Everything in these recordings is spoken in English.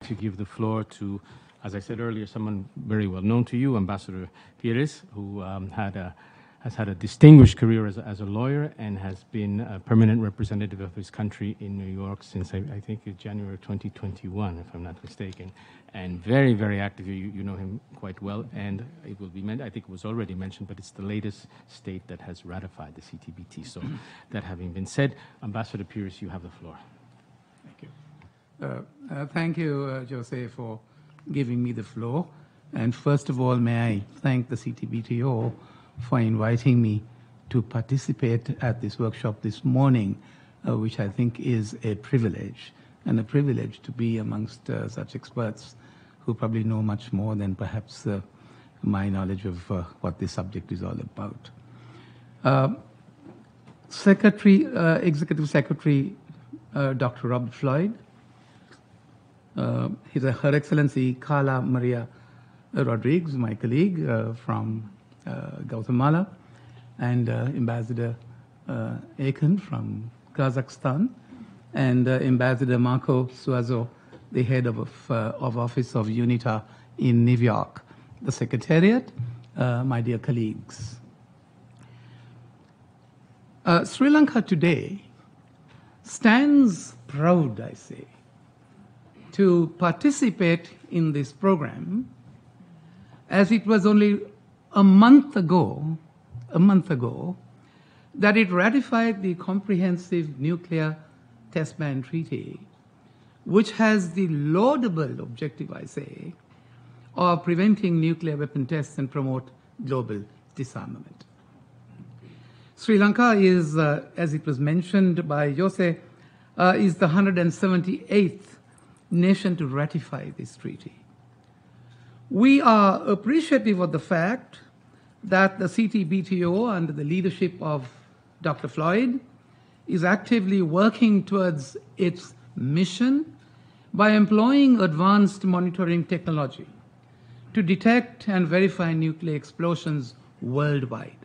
to give the floor to, as I said earlier, someone very well known to you, Ambassador Pieris, who has had a distinguished career as a lawyer and has been a permanent representative of his country in New York since I think January 2021, if I'm not mistaken, and very, very active. You know him quite well, and it will be I think it was already mentioned, but it's the latest state that has ratified the CTBT. So that having been said, Ambassador Pieris, you have the floor. Thank you. Thank you, Jose, for giving me the floor. And first of all, may I thank the CTBTO for inviting me to participate at this workshop this morning, which I think is a privilege, and a privilege to be amongst such experts who probably know much more than perhaps my knowledge of what this subject is all about. Executive Secretary Dr. Robert Floyd, Her Excellency Carla Maria Rodriguez, my colleague from Guatemala, and Ambassador Akin from Kazakhstan, and Ambassador Marco Suazo, the head of Office of UNITA in New York, the Secretariat, my dear colleagues. Sri Lanka today stands proud, I say, to participate in this program, as it was only a month ago that it ratified the Comprehensive Nuclear Test Ban Treaty, which has the laudable objective, I say, of preventing nuclear weapon tests and promote global disarmament. Sri Lanka is, as it was mentioned by Jose, is the 178th nation to ratify this treaty. We are appreciative of the fact that the CTBTO, under the leadership of Dr. Floyd, is actively working towards its mission by employing advanced monitoring technology to detect and verify nuclear explosions worldwide.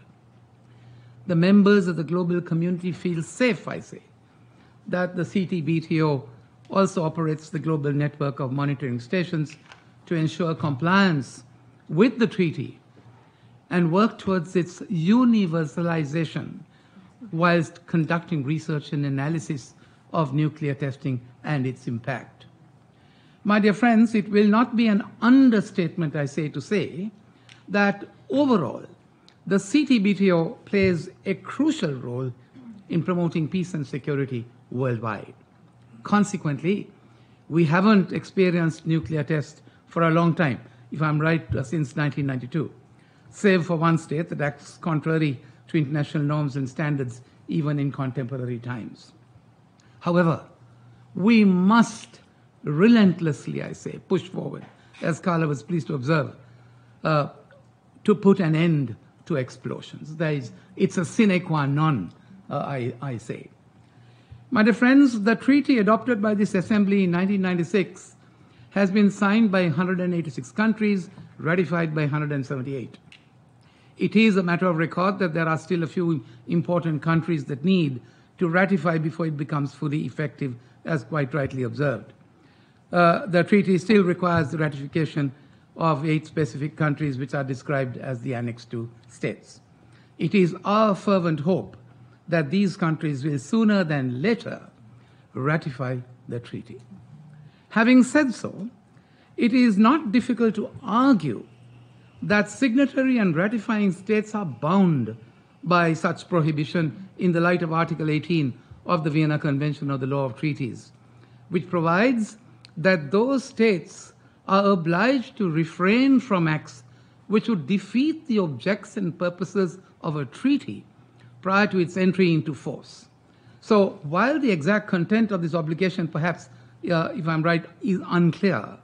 The members of the global community feel safe, I say, that the CTBTO also operates the global network of monitoring stations to ensure compliance with the treaty and work towards its universalization whilst conducting research and analysis of nuclear testing and its impact. My dear friends, it will not be an understatement, I say, to say that overall, the CTBTO plays a crucial role in promoting peace and security worldwide. Consequently, we haven't experienced nuclear tests for a long time, if I'm right, since 1992, save for one state that acts contrary to international norms and standards even in contemporary times. However, we must relentlessly, I say, push forward, as Carla was pleased to observe, to put an end to explosions. It's a sine qua non, I say. My dear friends, the treaty adopted by this Assembly in 1996 has been signed by 186 countries, ratified by 178. It is a matter of record that there are still a few important countries that need to ratify before it becomes fully effective, as quite rightly observed. The treaty still requires the ratification of 8 specific countries, which are described as the Annex II states. It is our fervent hope that these countries will sooner than later ratify the treaty. Having said so, it is not difficult to argue that signatory and ratifying states are bound by such prohibition in the light of Article 18 of the Vienna Convention of the Law of Treaties, which provides that those states are obliged to refrain from acts which would defeat the objects and purposes of a treaty prior to its entry into force. So while the exact content of this obligation perhaps, if I'm right, is unclear,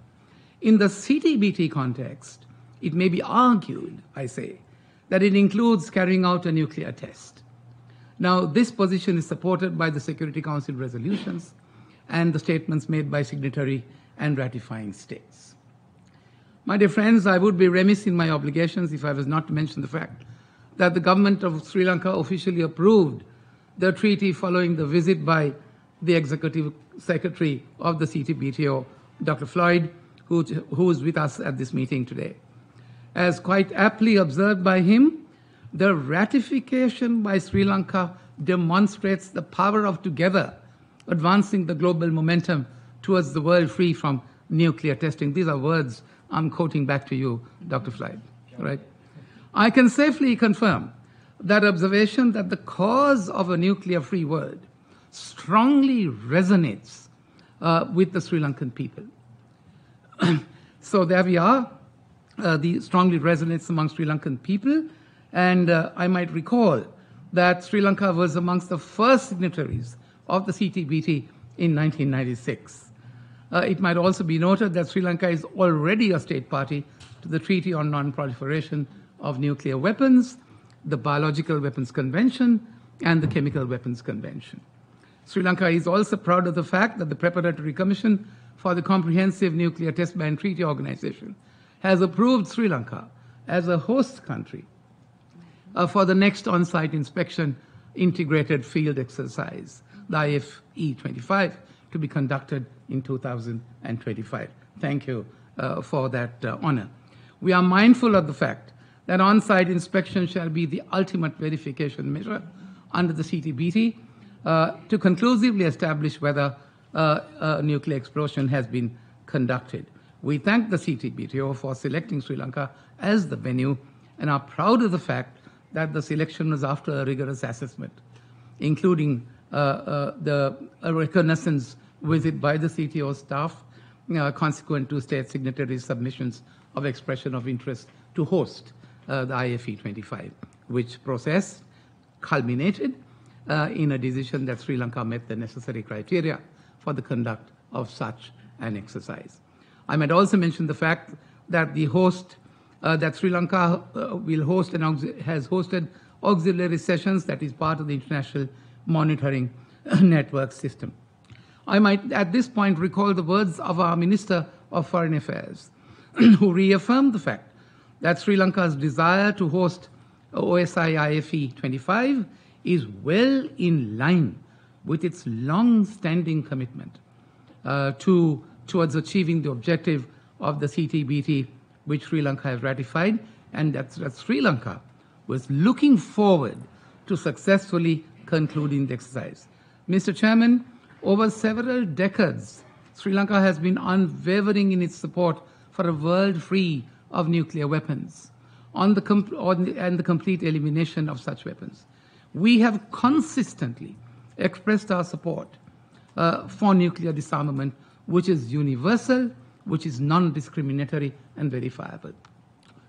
in the CTBT context, it may be argued, I say, that it includes carrying out a nuclear test. Now, this position is supported by the Security Council resolutions and the statements made by signatory and ratifying states. My dear friends, I would be remiss in my obligations if I was not to mention the fact that the government of Sri Lanka officially approved the treaty following the visit by the Executive Secretary of the CTBTO Dr. Floyd, who is with us at this meeting today. As quite aptly observed by him, the ratification by Sri Lanka demonstrates the power of together advancing the global momentum towards the world free from nuclear testing. These are words I'm quoting back to you, Dr. Floyd. Right? I can safely confirm that observation that the cause of a nuclear-free world strongly resonates with the Sri Lankan people. So there we are. The strongly resonates among Sri Lankan people. And I might recall that Sri Lanka was amongst the first signatories of the CTBT in 1996. It might also be noted that Sri Lanka is already a state party to the Treaty on Non-Proliferation of Nuclear Weapons, the Biological Weapons Convention, and the Chemical Weapons Convention. Sri Lanka is also proud of the fact that the Preparatory Commission for the Comprehensive Nuclear Test Ban Treaty Organization has approved Sri Lanka as a host country for the next on-site inspection integrated field exercise, the IFE-25, to be conducted in 2025. Thank you for that honor. We are mindful of the fact that on-site inspection shall be the ultimate verification measure under the CTBT to conclusively establish whether a nuclear explosion has been conducted. We thank the CTBTO for selecting Sri Lanka as the venue and are proud of the fact that the selection was after a rigorous assessment, including a reconnaissance visit by the CTO staff, consequent to state signatories' submissions of expression of interest to host the IFE-25, which process culminated in a decision that Sri Lanka met the necessary criteria for the conduct of such an exercise. I might also mention the fact that the host, that Sri Lanka will host and has hosted auxiliary sessions that is part of the international monitoring network system. I might at this point recall the words of our Minister of Foreign Affairs, who reaffirmed the fact that Sri Lanka's desire to host OSI IFE-25 is well in line with its long-standing commitment towards achieving the objective of the CTBT, which Sri Lanka has ratified, and that Sri Lanka was looking forward to successfully concluding the exercise. Mr. Chairman, over several decades, Sri Lanka has been unwavering in its support for a world free of nuclear weapons and the complete elimination of such weapons. We have consistently expressed our support for nuclear disarmament, which is universal, which is non-discriminatory and verifiable.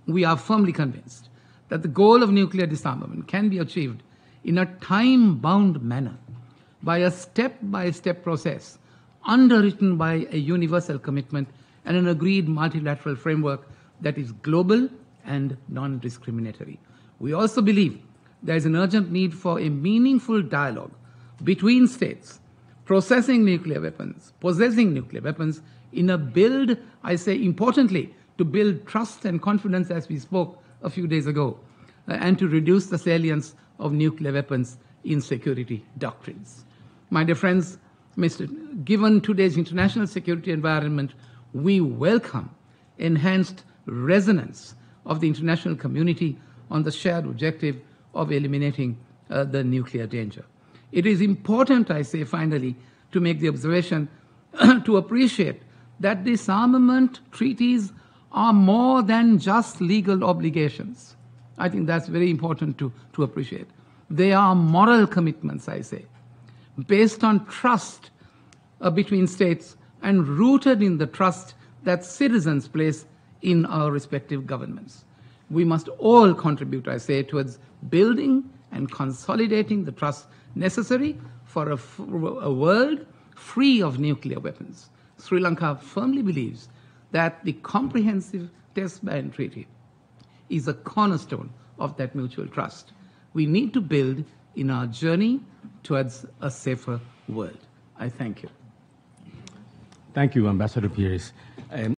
We are firmly convinced that the goal of nuclear disarmament can be achieved in a time-bound manner by a step-by-step process underwritten by a universal commitment and an agreed multilateral framework that is global and non-discriminatory. We also believe there is an urgent need for a meaningful dialogue between states possessing nuclear weapons in a build, I say importantly, to build trust and confidence, as we spoke a few days ago, and to reduce the salience of nuclear weapons in security doctrines. My dear friends, given today's international security environment, we welcome enhanced resonance of the international community on the shared objective of eliminating the nuclear danger. It is important, I say finally, to make the observation to appreciate that disarmament treaties are more than just legal obligations. I think that's very important to appreciate. They are moral commitments, I say, based on trust between states and rooted in the trust that citizens place in our respective governments. We must all contribute, I say, towards building and consolidating the trust necessary for a world free of nuclear weapons. Sri Lanka firmly believes that the Comprehensive Test Ban Treaty is a cornerstone of that mutual trust. We need to build in our journey towards a safer world. I thank you. Thank you, Ambassador Pieris.